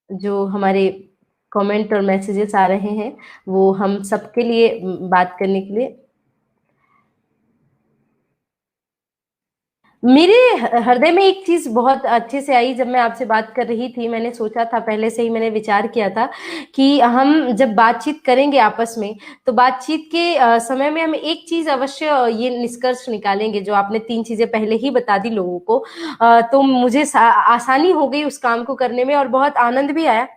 जो हमारे कमेंट और मैसेजेस आ रहे हैं, वो हम सबके लिए बात करने के लिए मेरे हृदय में एक चीज़ बहुत अच्छे से आई जब मैं आपसे बात कर रही थी, मैंने सोचा था पहले से ही मैंने विचार किया था कि हम जब बातचीत करेंगे आपस में, तो बातचीत के समय में हम एक चीज़ अवश्य ये निष्कर्ष निकालेंगे जो आपने 3 चीज़ें पहले ही बता दी लोगों को। तो मुझे आसानी हो गई उस काम को करने में और बहुत आनंद भी आया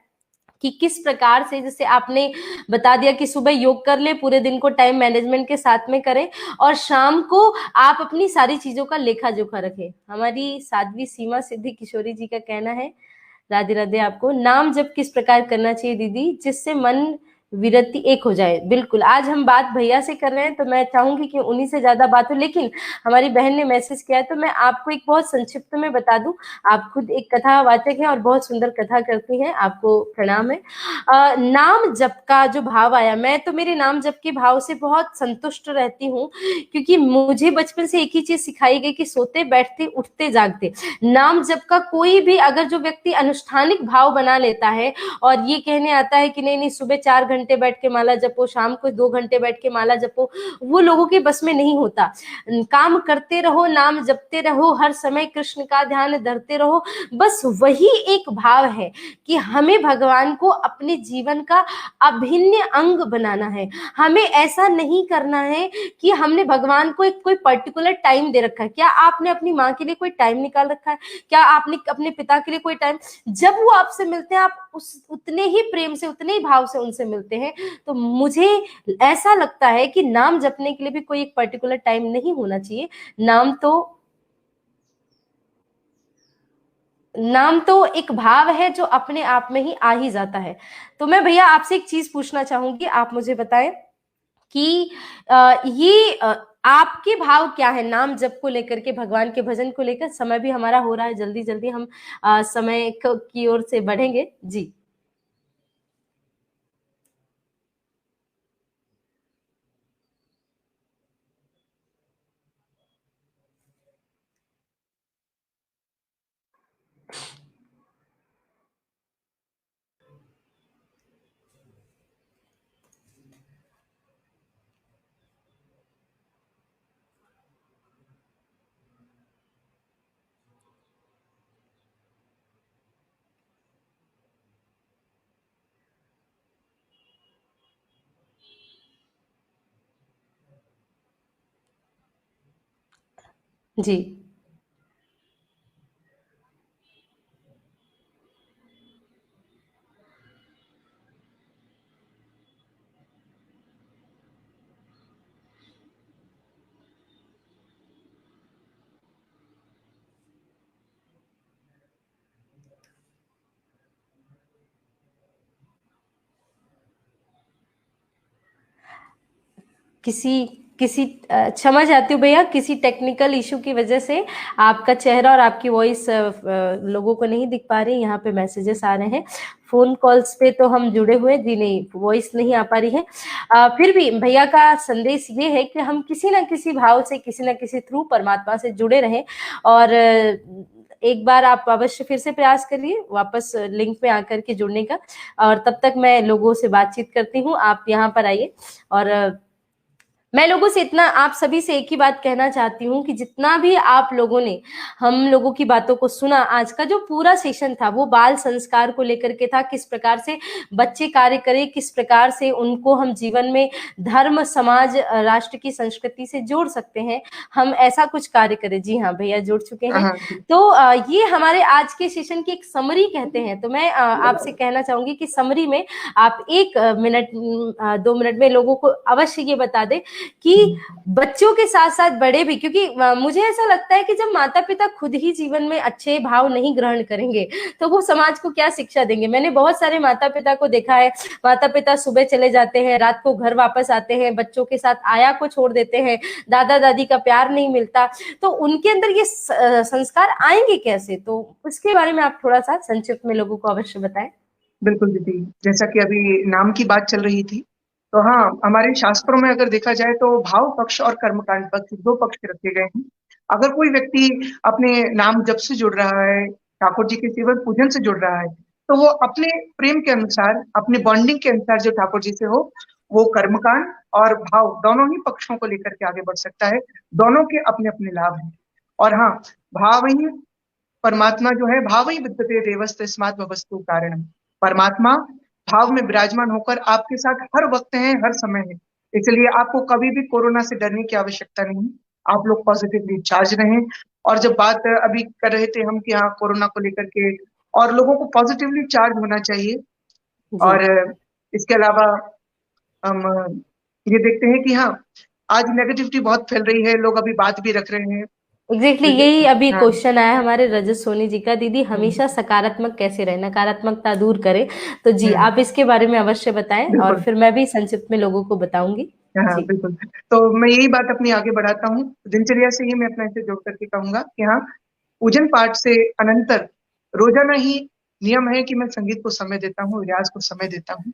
कि किस प्रकार से जैसे आपने बता दिया कि सुबह योग कर लें, पूरे दिन को टाइम मैनेजमेंट के साथ में करें और शाम को आप अपनी सारी चीज़ों का लेखा-जोखा रखें। हमारी साध्वी सीमा सिद्धि किशोरी जी का कहना है, राधे राधे आपको, नाम जप किस प्रकार करना चाहिए दीदी जिससे मन विरति एक हो जाए। बिल्कुल, आज हम बात भैया से कर रहे हैं तो मैं चाहूंगी कि उन्हीं से ज्यादा बात हो, लेकिन हमारी बहन ने मैसेज किया है तो मैं आपको एक बहुत संक्षिप्त में बता दूं। आप खुद एक कथावाचक हैं और बहुत सुंदर कथा करती हैं, आपको प्रणाम है। नाम जप का जो भाव आया, मैं तो मेरे नाम जप के भाव से बहुत संतुष्ट रहती हूँ क्योंकि मुझे बचपन से एक ही चीज सिखाई गई कि सोते बैठते उठते जागते नाम जप का कोई भी अगर जो व्यक्ति अनुष्ठानिक भाव बना लेता है और ये कहने आता है कि नहीं नहीं सुबह 4 घंटे बैठ के माला जपो, शाम को 2 घंटे बैठ के माला जपो, वो लोगों के बस में नहीं होता। काम करते रहो, नाम जपते रहो, हर समय कृष्ण का ध्यान धरते रहो। बस वही एक भाव है कि हमें भगवान को अपने जीवन का अभिन्न अंग बनाना है। हमें ऐसा नहीं करना है कि हमने भगवान को एक कोई पर्टिकुलर टाइम दे रखा है। क्या आपने अपनी माँ के लिए कोई टाइम निकाल रखा है? क्या आपने अपने पिता के लिए कोई टाइम? जब वो आपसे मिलते हैं आप उस उतने ही प्रेम से उतने ही भाव से उनसे मिलते हैं। तो मुझे ऐसा लगता है कि नाम जपने के लिए भी कोई एक पर्टिकुलर टाइम नहीं होना चाहिए। नाम तो एक भाव है जो अपने आप में ही आ ही जाता है। तो मैं भैया आपसे एक चीज पूछना चाहूंगी, आप मुझे बताएं कि ये आपके भाव क्या है नाम जप को लेकर के, भगवान के भजन को लेकर? समय भी हमारा हो रहा है, जल्दी जल्दी हम समय की ओर से बढ़ेंगे जी। जी किसी किसी क्षमा चाहती हूँ भैया, किसी टेक्निकल इशू की वजह से आपका चेहरा और आपकी वॉइस लोगों को नहीं दिख पा रही। यहाँ पे मैसेजेस आ रहे हैं, फोन कॉल्स पे तो हम जुड़े हुए जी, नहीं वॉइस नहीं आ पा रही है। फिर भी भैया का संदेश ये है कि हम किसी ना किसी भाव से, किसी ना किसी थ्रू परमात्मा से जुड़े रहें। और एक बार आप अवश्य फिर से प्रयास करिए वापस लिंक में आकर के जुड़ने का। और तब तक मैं लोगों से बातचीत करती हूँ, आप यहाँ पर आइए। और मैं लोगों से इतना, आप सभी से एक ही बात कहना चाहती हूँ कि जितना भी आप लोगों ने हम लोगों की बातों को सुना, आज का जो पूरा सेशन था वो बाल संस्कार को लेकर के था, किस प्रकार से बच्चे कार्य करें, किस प्रकार से उनको हम जीवन में धर्म, समाज, राष्ट्र की संस्कृति से जोड़ सकते हैं, हम ऐसा कुछ कार्य करें। जी हाँ, भैया जुड़ चुके हैं। हाँ, तो ये हमारे आज के सेशन की एक समरी कहते हैं। तो मैं आपसे कहना चाहूंगी कि समरी में आप 1 मिनट 2 मिनट में लोगों को अवश्य ये बता दें कि बच्चों के साथ साथ बड़े भी, क्योंकि मुझे ऐसा लगता है कि जब माता पिता खुद ही जीवन में अच्छे भाव नहीं ग्रहण करेंगे तो वो समाज को क्या शिक्षा देंगे। मैंने बहुत सारे माता पिता को देखा है, माता पिता सुबह चले जाते हैं, रात को घर वापस आते हैं, बच्चों के साथ आया को छोड़ देते हैं, दादा दादी का प्यार नहीं मिलता, तो उनके अंदर ये संस्कार आएंगे कैसे? तो उसके बारे में आप थोड़ा सा संक्षिप्त में लोगों को अवश्य बताएं। बिल्कुल दीदी, जैसा कि अभी नाम की बात चल रही थी, तो हाँ, हमारे शास्त्रों में अगर देखा जाए तो भाव पक्ष और कर्मकांड पक्ष 2 पक्ष रखे गए हैं। अगर कोई व्यक्ति अपने नाम जप से जुड़ रहा है, ठाकुर जी के सेवा पूजन से जुड़ रहा है, तो वो अपने प्रेम के अनुसार, अपने बॉन्डिंग के अनुसार जो ठाकुर जी से हो, वो कर्मकांड और भाव दोनों ही पक्षों को लेकर के आगे बढ़ सकता है। दोनों के अपने अपने लाभ हैं। और हाँ, भाव ही परमात्मा जो है, भाव ही विद्यते देवस्तस्मात् भवस्तु कारणम। परमात्मा भाव में विराजमान होकर आपके साथ हर वक्त है, हर समय है। इसलिए आपको कभी भी कोरोना से डरने की आवश्यकता नहीं। आप लोग पॉजिटिवली चार्ज रहें। और जब बात अभी कर रहे थे हम कि हाँ, कोरोना को लेकर के और लोगों को पॉजिटिवली चार्ज होना चाहिए। जी और इसके अलावा हम ये देखते हैं कि हाँ, आज नेगेटिविटी बहुत फैल रही है, लोग अभी बात भी रख रहे हैं। एग्जैक्टली यही अभी हाँ। क्वेश्चन आया हमारे रजत सोनी जी का, दीदी हमेशा सकारात्मक कैसे रहे, नकारात्मकता दूर करें। तो जी हम्म, आप इसके बारे में अवश्य बताएं और बिल्कुल। फिर मैं भी संक्षिप्त में लोगों को बताऊंगी। हाँ, जी बिल्कुल। तो मैं यही बात अपनी आगे बढ़ाता हूँ। दिनचर्या से ही मैं अपना इसे जोड़ करके कहूंगा कि हाँ, पूजन पाठ से अनंतर रोजाना ही नियम है कि मैं संगीत को समय देता हूँ, रियाज को समय देता हूँ।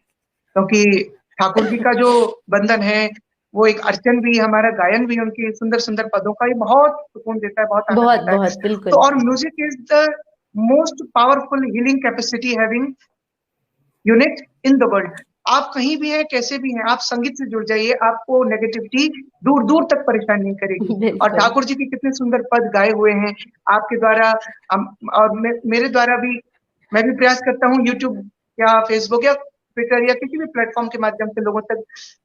क्योंकि ठाकुर जी का जो बंधन है, वो एक अर्चन भी, हमारा गायन भी, उनकी सुंदर सुंदर पदों का, ये बहुत सुकून देता है, बहुत आनंद बहुत देता है। बहुत तो बिल्कुल। और music is the most powerful healing capacity having unit in the world. आप कहीं भी हैं, कैसे भी हैं, आप संगीत से जुड़ जाइए, आपको नेगेटिविटी दूर दूर तक परेशान नहीं करेगी। और बिल्कुल। ठाकुर जी के कितने सुंदर पद गाए हुए हैं आपके द्वारा। और मेरे द्वारा भी, मैं भी प्रयास करता हूँ यूट्यूब या फेसबुक या ट्विटर या किसी भी प्लेटफॉर्म के माध्यम से लोगों तक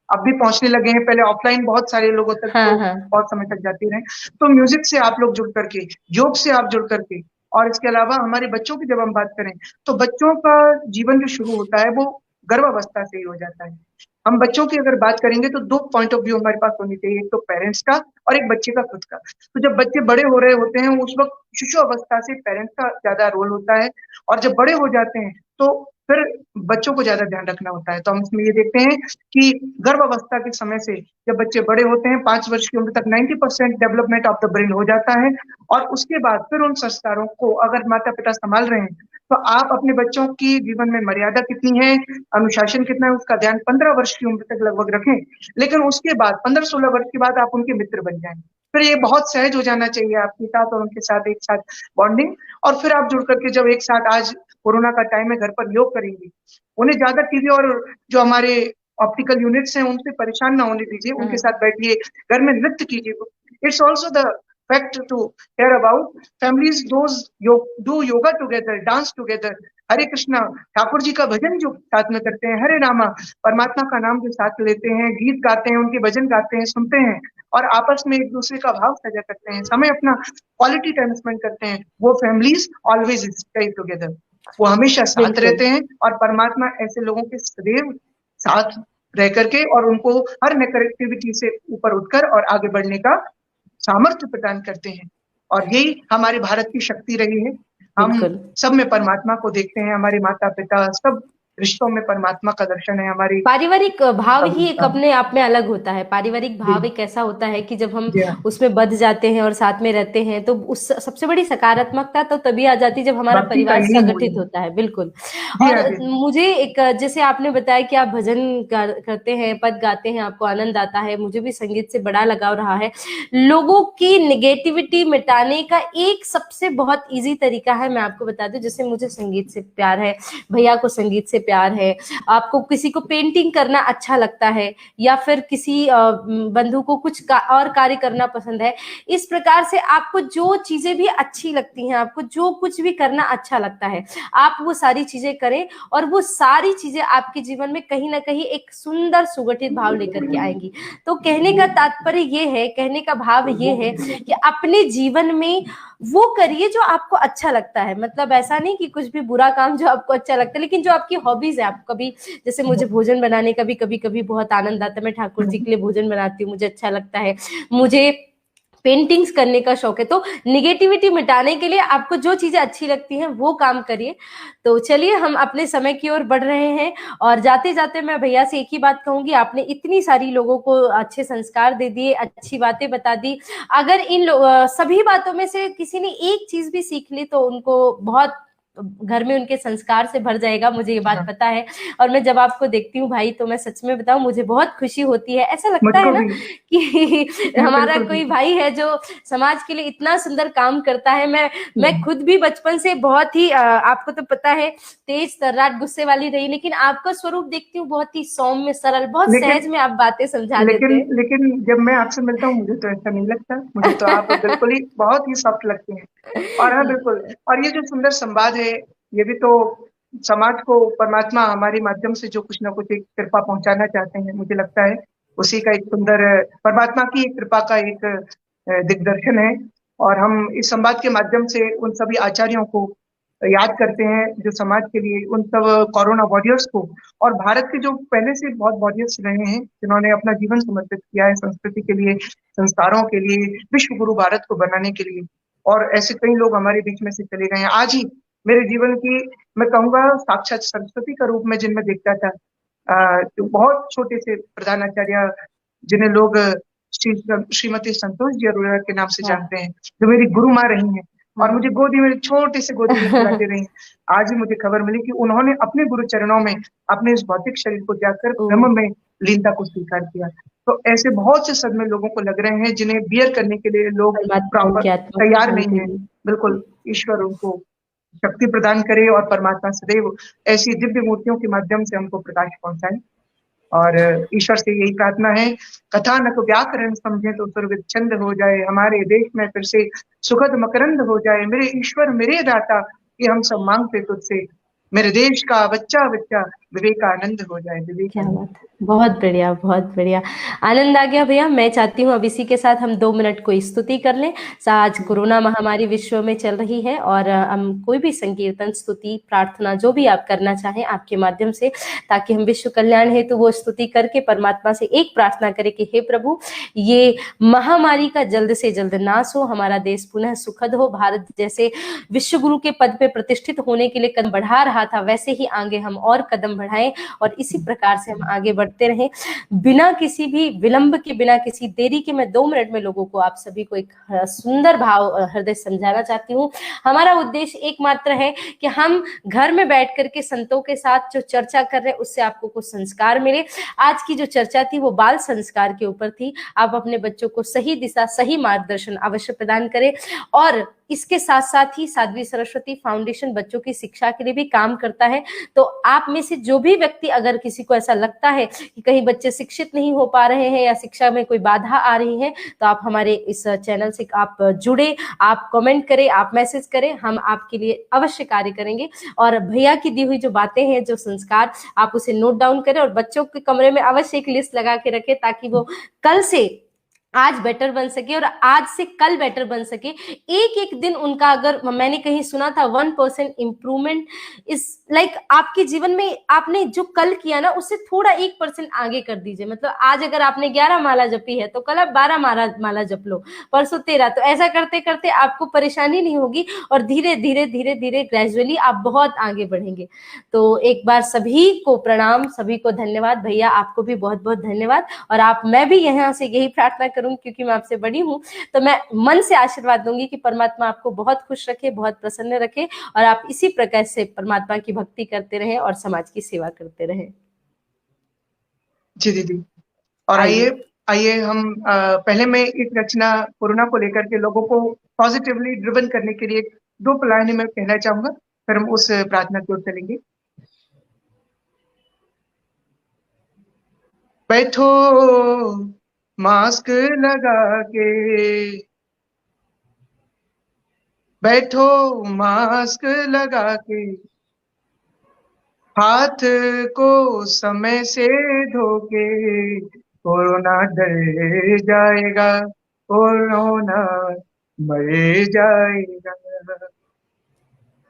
अब भी पहुंचने लगे हैं। पहले ऑफलाइन बहुत सारे लोगों तक हाँ तो हाँ बहुत समय तक जाते रहे। तो म्यूजिक से आप लोग जुड़ करके, योग से आप जुड़ करके, और इसके अलावा हमारे बच्चों की जब हम बात करें, तो बच्चों का जीवन जो शुरू होता है वो गर्भावस्था से ही हो जाता है। हम बच्चों की अगर बात करेंगे तो 2 पॉइंट ऑफ व्यू हमारे पास होनी चाहिए, एक तो पेरेंट्स का और एक बच्चे का खुद का। तो जब बच्चे बड़े हो रहे होते हैं, उस वक्त शिशु अवस्था से पेरेंट्स का ज्यादा रोल होता है। और जब बड़े हो जाते हैं तो फिर बच्चों को ज्यादा ध्यान रखना होता है। तो हम इसमें ये देखते हैं कि गर्भ अवस्था के समय से जब बच्चे बड़े होते हैं, 5 वर्ष की उम्र तक 90% डेवलपमेंट ऑफ द ब्रेन हो जाता है। और उसके बाद फिर उन संस्कारों को अगर माता पिता संभाल रहे हैं, तो आप अपने बच्चों की जीवन में मर्यादा कितनी है, अनुशासन कितना है, उसका ध्यान 15 वर्ष की उम्र तक लगभग रखें। लेकिन उसके बाद 15-16 वर्ष के बाद आप उनके मित्र बन जाएं। फिर ये बहुत सहज हो जाना चाहिए आपके साथ और उनके साथ एक साथ बॉन्डिंग। और फिर आप जुड़ करके जब एक साथ, आज कोरोना का टाइम है, घर पर योग करेंगे, उन्हें ज्यादा टीवी और जो हमारे ऑप्टिकल यूनिट्स हैं उनसे परेशान ना होने दीजिए, उनके हाँ साथ बैठिए, घर में नृत्य कीजिए। It's also the fact to care about families those do yoga together, dance together, हरे कृष्णा, ठाकुर जी का भजन जो साथ में करते हैं, हरे रामा, परमात्मा का नाम जो साथ लेते हैं, गीत गाते हैं, उनके भजन गाते हैं, सुनते हैं, और आपस में एक दूसरे का भाव साझा करते हैं, समय अपना क्वालिटी टाइम स्पेंड करते हैं, वो फैमिलीज ऑलवेज स्टे टुगेदर। वो हमेशा साथ बिल्कुल रहते हैं। और परमात्मा ऐसे लोगों के सदैव साथ रह करके और उनको हर नेगेटिविटी से ऊपर उठकर और आगे बढ़ने का सामर्थ्य प्रदान करते हैं। और यही हमारे भारत की शक्ति रही है। हम बिल्कुल। सब में परमात्मा को देखते हैं, हमारे माता पिता सब रिश्तों में परमात्मा का दर्शन है, हमारी पारिवारिक भाव ही एक हाँ अपने आप में अलग होता है। पारिवारिक जी भाव एक ऐसा होता है कि जब हम जी हाँ, उसमें बँध जाते हैं और साथ में रहते हैं, तो उस सबसे बड़ी सकारात्मकता तो तभी आ जाती है जब हमारा भक्ति का परिवार यही मूल्य संगठित है। होता है, बिल्कुल। जी और हाँ जी मुझे एक जैसे आपने बताया कि आप भजन करते हैं, पद गाते हैं, आपको आनंद आता है, मुझे भी संगीत से बड़ा लगाव रहा है। लोगों की नेगेटिविटी मिटाने का एक सबसे बहुत ईज़ी तरीका है, मैं आपको बता दूँ, जैसे मुझे संगीत से प्यार है, भैया को संगीत से प्यार है, आपको किसी को पेंटिंग करना अच्छा लगता है, या फिर किसी बंधु को कुछ और कार्य करना पसंद है। इस प्रकार से आपको जो चीजें भी अच्छी लगती हैं, आपको जो कुछ भी करना अच्छा लगता है, आप वो सारी चीजें करें, और वो सारी चीजें आपके जीवन में कहीं ना कहीं एक सुंदर सुगठित भाव लेकर के आएंगी। तो कहने का तात्पर्य ये है, कहने का भाव ये है कि अपने जीवन में वो करिए जो आपको अच्छा लगता है। मतलब ऐसा नहीं कि कुछ भी बुरा काम जो आपको अच्छा लगता है, लेकिन जो आपकी हॉबीज है, आप कभी, जैसे मुझे भोजन बनाने का भी कभी कभी बहुत आनंद आता है, मैं ठाकुर जी के लिए भोजन बनाती हूँ, मुझे अच्छा लगता है। मुझे पेंटिंग्स करने का शौक है। तो निगेटिविटी मिटाने के लिए आपको जो चीजें अच्छी लगती हैं वो काम करिए। तो चलिए, हम अपने समय की ओर बढ़ रहे हैं, और जाते जाते मैं भैया से एक ही बात कहूंगी, आपने इतनी सारी लोगों को अच्छे संस्कार दे दिए, अच्छी बातें बता दी। अगर सभी बातों में से किसी ने एक चीज भी सीख ली तो उनको बहुत घर में उनके संस्कार से भर जाएगा, मुझे ये बात हाँ, पता है। और मैं जब आपको देखती हूँ भाई, तो मैं सच में बताऊं, मुझे बहुत खुशी होती है। ऐसा लगता है मुझको ना भी कि जी हमारा बिल्कुल कोई बिल्कुल। भाई है जो समाज के लिए इतना सुंदर काम करता है। मैं हम्म, खुद भी बचपन से बहुत ही आपको तो पता है, तेज तर्राट गुस्से वाली रही, लेकिन आपका स्वरूप देखती हूँ बहुत ही सौम्य सरल, बहुत लेकिन सहज में आप बातें समझा देते लेकिन हैं। लेकिन जब मैं आपसे मिलता हूँ मुझे तो ऐसा नहीं लगता, मुझे तो आप बिल्कुल ही बहुत ही सॉफ्ट लगते हैं। और हाँ बिल्कुल, और ये जो सुंदर संवाद है, ये भी तो समाज को परमात्मा हमारे माध्यम से जो कुछ ना कुछ एक कृपा पहुंचाना चाहते हैं, मुझे लगता है उसी का एक सुंदर परमात्मा की एक कृपा का एक दिग्दर्शन है। और हम इस संवाद के माध्यम से उन सभी आचार्यों को याद करते हैं जो समाज के लिए, उन सब कोरोना वॉरियर्स को, और भारत के जो पहले से बहुत वॉरियर्स रहे हैं जिन्होंने अपना जीवन समर्पित किया है संस्कृति के लिए, संस्कारों के लिए, विश्व गुरु भारत को बनाने के लिए। और ऐसे कई लोग हमारे बीच में से चले गए हैं। आज ही मेरे जीवन की, मैं कहूंगा, साक्षात सरस्वती का रूप में जिनमें देखता था, जो बहुत छोटे से प्रधानाचार्य, जिन्हें लोग श्रीमती संतोष जी अरोड़ा के नाम से हाँ। जानते हैं, जो मेरी गुरु माँ रही हैं और मुझे हाँ। गोदी में, छोटे से गोदी में खिलाते रही। आज ही मुझे खबर मिली कि उन्होंने अपने गुरु चरणों में अपने इस भौतिक शरीर को त्यागकर ओ, ब्रह्म में लीनता को स्वीकार किया। तो ऐसे बहुत से सदमे लोगों को लग रहे हैं जिन्हें बियर करने के लिए लोग परमात्मा प्रॉपर उनकी आत्मा को तैयार नहीं शांति है। दे। बिल्कुल, ईश्वर उनको शक्ति प्रदान करे और परमात्मा सदैव ऐसी दिव्य मूर्तियों के माध्यम से हमको प्रकाश पहुंचाए। और ईश्वर से यही प्रार्थना है, कथानक व्याकरण समझे तो सुरभित छंद हो जाए, हमारे देश में फिर से सुखद मकरंद हो जाए, मेरे ईश्वर मेरे दाता, ये हम सब मांगते तुझसे, मेरे देश का बच्चा बच्चा विवेकानंद हो जाए, क्या विवेकानंद। बात है, बहुत बढ़िया, बहुत बढ़िया। आनंद आ गया भैया। मैं चाहती हूँ अब इसी के साथ हम 2 मिनट को स्तुति कर लें। आज कोरोना महामारी विश्व में चल रही है, और हम कोई भी संकीर्तन, स्तुति, प्रार्थना जो भी आप करना चाहें आपके माध्यम से, ताकि हम विश्व कल्याण हेतु वो स्तुति करके परमात्मा से एक प्रार्थना करें कि हे प्रभु, ये महामारी का जल्द से जल्द नाश हो, हमारा देश पुनः सुखद हो, भारत जैसे विश्व गुरु के पद पे प्रतिष्ठित होने के लिए कदम बढ़ा रहा था, वैसे ही आगे हम और कदम बढ़ाएं, और इसी प्रकार से हम आगे बढ़ते रहें, बिना किसी भी विलंब के, बिना किसी देरी के। मैं 2 मिनट में लोगों को, आप सभी को एक सुंदर भाव हृदय समझाना चाहती हूँ। हमारा उद्देश्य एकमात्र है कि हम घर में बैठ करके संतों के साथ जो चर्चा कर रहे हैं उससे आपको कुछ संस्कार मिले। आज की जो चर्चा थी वो बाल संस्कार के ऊपर थी। आप अपने बच्चों को सही दिशा, सही मार्गदर्शन अवश्य प्रदान करें। और इसके साथ साथ ही साध्वी सरस्वती फाउंडेशन बच्चों की शिक्षा के लिए भी काम करता है। तो आप में से जो भी व्यक्ति, अगर किसी को ऐसा लगता है कि कहीं बच्चे शिक्षित नहीं हो पा रहे हैं या शिक्षा में कोई बाधा आ रही है, तो आप हमारे इस चैनल से आप जुड़े, आप कमेंट करें, आप मैसेज करें, हम आपके लिए अवश्य कार्य करेंगे। और भैया की दी हुई जो बातें हैं, जो संस्कार, आप उसे नोट डाउन करें और बच्चों के कमरे में अवश्य एक लिस्ट लगा के रखें, ताकि वो कल से आज बेटर बन सके और आज से कल बेटर बन सके। एक एक दिन उनका, अगर मैंने कहीं सुना था 1% इम्प्रूवमेंट इज लाइक आपके जीवन में आपने जो कल किया ना उससे थोड़ा 1% आगे कर दीजिए। मतलब आज अगर आपने 11 माला जपी है तो कल आप 12 माला जप लो, परसों 13। तो ऐसा करते करते आपको परेशानी नहीं होगी और धीरे धीरे धीरे धीरे ग्रेजुअली आप बहुत आगे बढ़ेंगे। तो एक बार सभी को प्रणाम, सभी को धन्यवाद। भैया आपको भी बहुत बहुत धन्यवाद। और आप, मैं भी यहाँ से यही प्रार्थना करूंगी क्योंकि मैं आपसे बड़ी हूँ, तो मैं मन से आशीर्वाद दूंगी कि परमात्मा आपको बहुत खुश रखे, बहुत प्रसन्न रखे और आप इसी प्रकार से परमात्मा की भक्ति करते रहें और समाज की सेवा करते रहें। जी दीदी। और आइए। आइए आइए हम पहले मैं एक रचना कोरोना को लेकर के लोगों को पॉजिटिवली ड्रिवन करने के लिए दो लाइनें मैं कहना चाहूंगा, फिर हम उस प्रार्थना की ओर चलेंगे। बैठो मास्क लगा के, बैठो मास्क लगा के, हाथ को समय से धो के, कोरोना डर जाएगा, कोरोना मर जाएगा।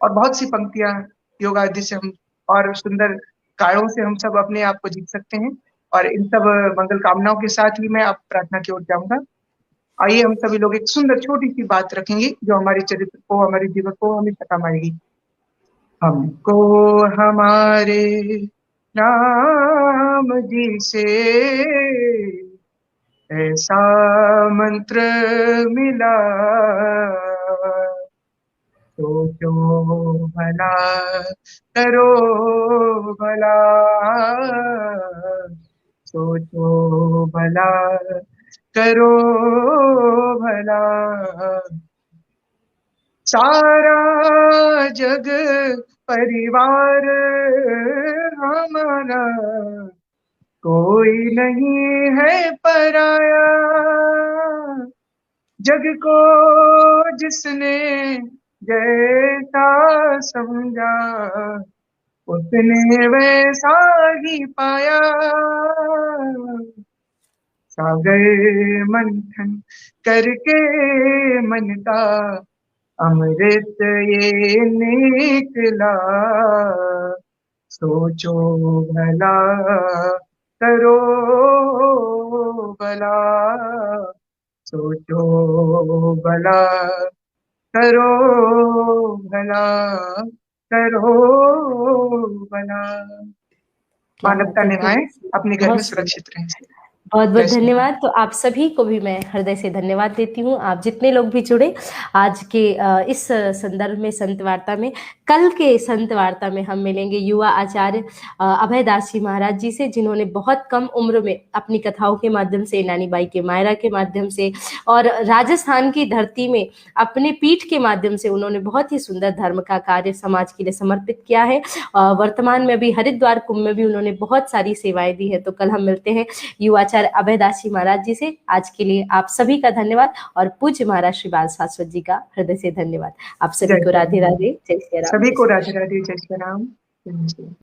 और बहुत सी पंक्तियां योग आदि से हम और सुंदर गायों से हम सब अपने आप को जीत सकते हैं। और इन सब मंगल कामनाओं के साथ ही मैं आप प्रार्थना की ओर जाऊंगा। आइए हम सभी लोग एक सुंदर छोटी सी बात रखेंगे जो हमारे चरित्र को, हमारे जीवन को हमेशा काम आएगी। हमको हमारे राम जी से ऐसा मंत्र मिला, सोचो भला करो भला, सोचो भला करो भला, सारा जग परिवार हमारा, कोई नहीं है पराया, जग को जिसने जैसा समझा, उसने वैसा ही पाया, सागर मंथन करके मन का अमृत ये निकला, सोचो भला करो भला, सोचो भला करो भला, करो भला। क्या बात मानवता है, निभाएं, बहुत अपने घर में बहुत सुंदर। सुरक्षित रहें। बहुत बहुत जय श्री राम। धन्यवाद। तो आप सभी को भी मैं हृदय से धन्यवाद देती हूँ, आप जितने लोग भी जुड़े आज के इस संदर्भ में, संत वार्ता में। कल के संत वार्ता में हम मिलेंगे युवा आचार्य अभय दास जी महाराज जी से, जिन्होंने बहुत कम उम्र में अपनी कथाओं के माध्यम से, नानी बाई के मायरा के माध्यम से और राजस्थान की धरती में अपने पीठ के माध्यम से उन्होंने बहुत ही सुंदर धर्म का कार्य समाज के लिए समर्पित किया है। वर्तमान में भी हरिद्वार कुंभ में भी उन्होंने बहुत सारी सेवाएं दी है। तो कल हम मिलते हैं युवाचार्य अभय दास जी महाराज जी से। आज के लिए आप सभी का धन्यवाद और पूज्य महाराज श्री बाल शाश्वत जी का हृदय से धन्यवाद। आप सभी जय को श्री राधे राम। राधे, जय श्री राम, सभी जय को श्री राम। राधे राधे, जय श्री राम। जय श्री राम।